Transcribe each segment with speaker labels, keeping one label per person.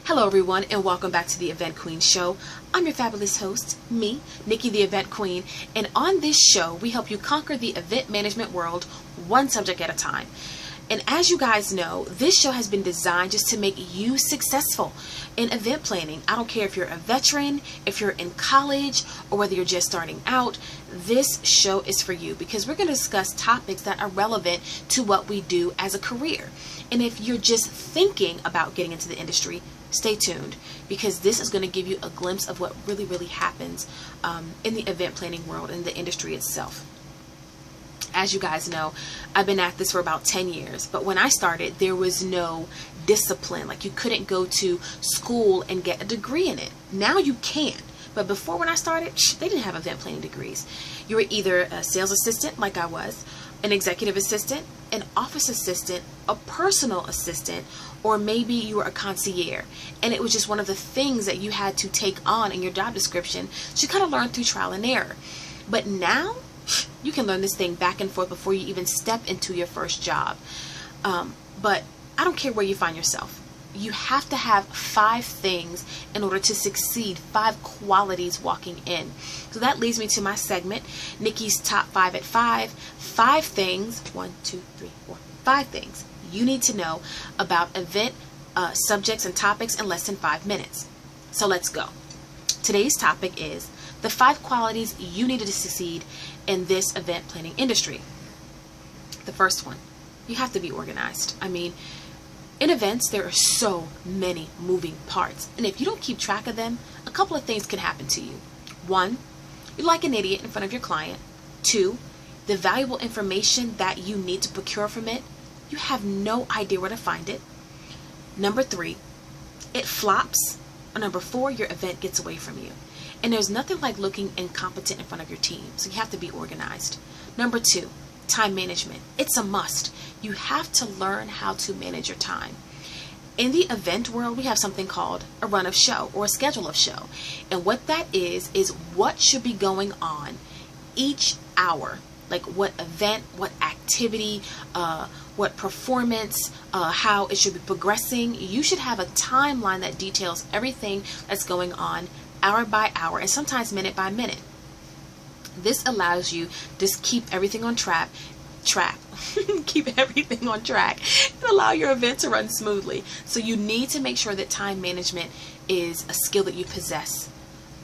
Speaker 1: Hello everyone, and welcome back to the Event Queen Show. I'm your fabulous host, me, Nikki the Event Queen, and on this show we help you conquer the event management world one subject at a time. And as you guys know, this show has been designed just to make you successful in event planning. I don't care if you're a veteran, if you're in college, or whether you're just starting out, this show is for you because we're going to discuss topics that are relevant to what we do as a career. And if you're just thinking about getting into the industry, stay tuned because this is going to give you a glimpse of what really happens in the event planning world and the industry itself. As you guys know, I've been at this for about 10 years, but when I started, there was no discipline. Like, you couldn't go to school and get a degree in it. Now you can, but before, when I started, they didn't have event planning degrees. You were either a sales assistant, like I was, an executive assistant, an office assistant, a personal assistant, or maybe you were a concierge, and it was just one of the things that you had to take on in your job description. So you kind of learned through trial and error. But now you can learn this thing back and forth before you even step into your first job. But I don't care where you find yourself. You have to have 5 things in order to succeed, 5 qualities walking in. So that leads me to my segment, Nikki's Top 5 at 5. 5 things, 1, 2, 3, 4, 5 things you need to know about event subjects and topics in less than 5 minutes. So let's go. Today's topic is the 5 qualities you need to succeed in this event planning industry. The first one, you have to be organized. I mean, in events, there are so many moving parts, and if you don't keep track of them, a couple of things can happen to you. 1, you're like an idiot in front of your client. 2, the valuable information that you need to procure from it, you have no idea where to find it. Number 3, it flops. Or number 4, your event gets away from you. And there's nothing like looking incompetent in front of your team, so you have to be organized. Number 2, time management. It's a must. You have to learn how to manage your time. In the event world, we have something called a run of show or a schedule of show. And what that is what should be going on each hour. Like what event, what activity, what performance, how it should be progressing. You should have a timeline that details everything that's going on hour by hour and sometimes minute by minute. This allows you to keep everything on track, keep everything on track and allow your event to run smoothly. So you need to make sure that time management is a skill that you possess.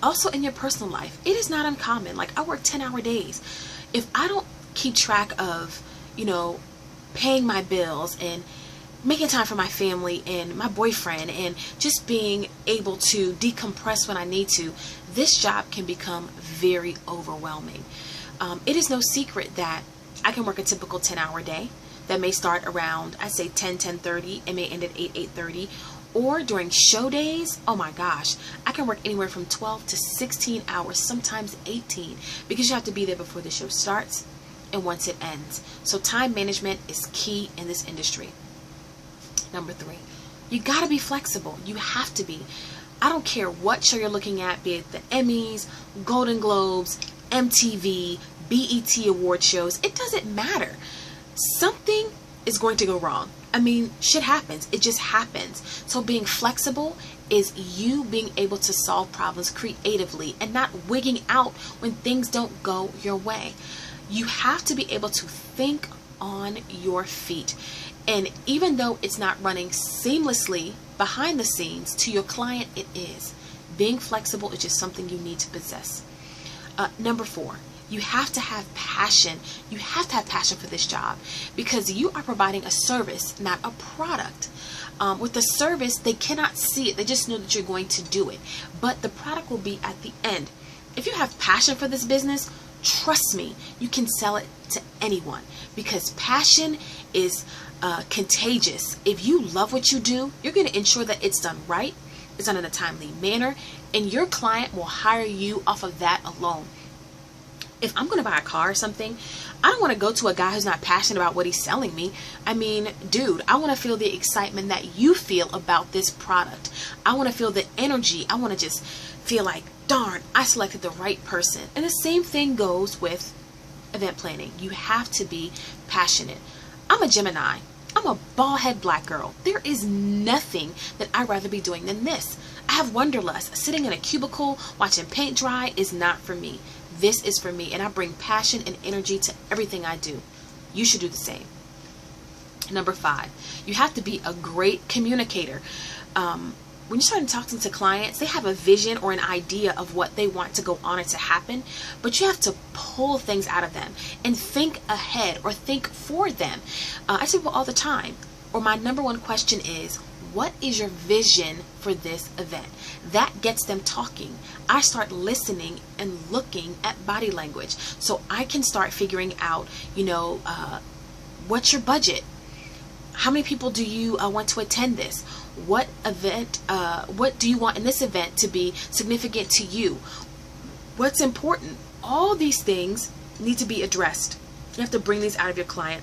Speaker 1: Also in your personal life, it is not uncommon. Like, I work 10-hour days. If I don't keep track of, paying my bills and making time for my family and my boyfriend and just being able to decompress when I need to, this job can become very overwhelming. It is no secret that I can work a typical 10-hour day that may start around, I say 10:30, and may end at 8:30. Or during show days, oh my gosh, I can work anywhere from 12 to 16 hours, sometimes 18, because you have to be there before the show starts and once it ends. So time management is key in this industry. Number 3, you gotta be flexible. You have to be. I don't care what show you're looking at, be it the Emmys, Golden Globes, MTV, BET award shows. It doesn't matter. Something is going to go wrong. I mean, shit happens. It just happens. So being flexible is you being able to solve problems creatively and not wigging out when things don't go your way. You have to be able to think on your feet. And even though it's not running seamlessly behind the scenes to your client, it is. Being flexible is just something you need to possess. Number 4, you have to have passion. You have to have passion for this job because you are providing a service, not a product. With the service, they cannot see it. They just know that you're going to do it. But the product will be at the end. If you have passion for this business, trust me, you can sell it to anyone because passion is contagious. If you love what you do, you're going to ensure that it's done right, it's done in a timely manner, and your client will hire you off of that alone. If I'm going to buy a car or something, I don't want to go to a guy who's not passionate about what he's selling me. I mean, dude, I want to feel the excitement that you feel about this product. I want to feel the energy. I want to just feel like, darn, I selected the right person. And the same thing goes with event planning. You have to be passionate. I'm a Gemini. I'm a bald-head black girl. There is nothing that I'd rather be doing than this. I have wanderlust. Sitting in a cubicle watching paint dry is not for me. This is for me, and I bring passion and energy to everything I do. You should do the same. Number 5, you have to be a great communicator. When you start talking to clients, they have a vision or an idea of what they want to go on or to happen, but you have to pull things out of them and think ahead or think for them. I say people all the time, or my number one question is, what is your vision for this event? That gets them talking. I start listening and looking at body language so I can start figuring out, what's your budget? How many people do you want to attend this? What do you want in this event to be significant to you? What's important? All these things need to be addressed. You have to bring these out of your client.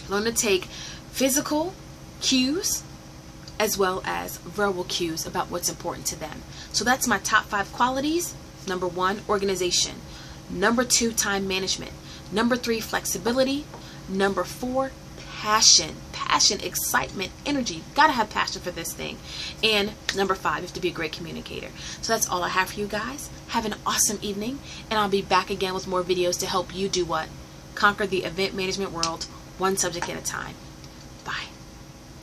Speaker 1: Learn to take physical cues as well as verbal cues about what's important to them. So that's my top 5 qualities. Number 1, organization. Number 2, time management. Number 3, flexibility. Number 4, passion, excitement, energy. You've got to have passion for this thing. And number 5, you have to be a great communicator. So that's all I have for you guys. Have an awesome evening, and I'll be back again with more videos to help you do what? Conquer the event management world, one subject at a time.